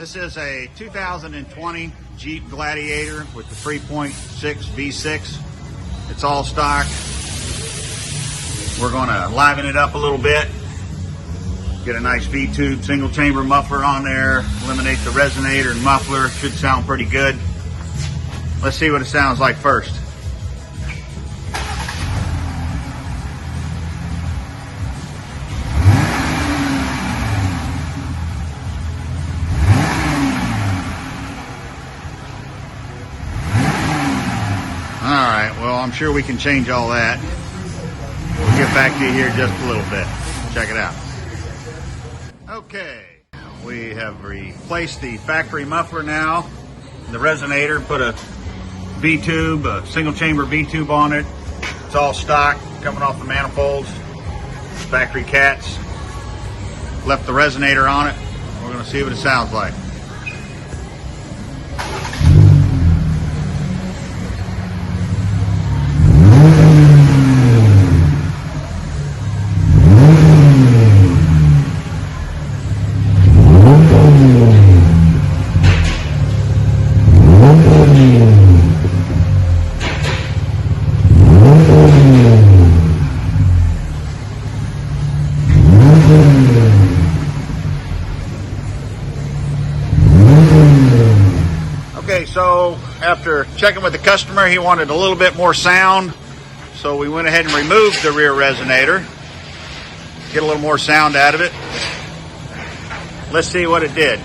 This is a 2020 Jeep Gladiator with the 3.6 V6. It's all stock. We're going to liven it up a little bit. Get a nice V-tube single chamber muffler on there. Eliminate the resonator and muffler. Should sound pretty good. Let's see what it sounds like first. Alright, well, I'm sure we can change all that. We'll get back to you here just a little bit. Check it out. Okay, we have replaced the factory muffler now. The resonator, put a V-tube, a single chamber V-tube on it. It's all stock, coming off the manifolds. Factory cats. Left the resonator on it. We're going to see what it sounds like. Okay, so after checking with the customer, he wanted a little bit more sound, so we went ahead and removed the rear resonator. Get a little more sound out of it. Let's see what it did.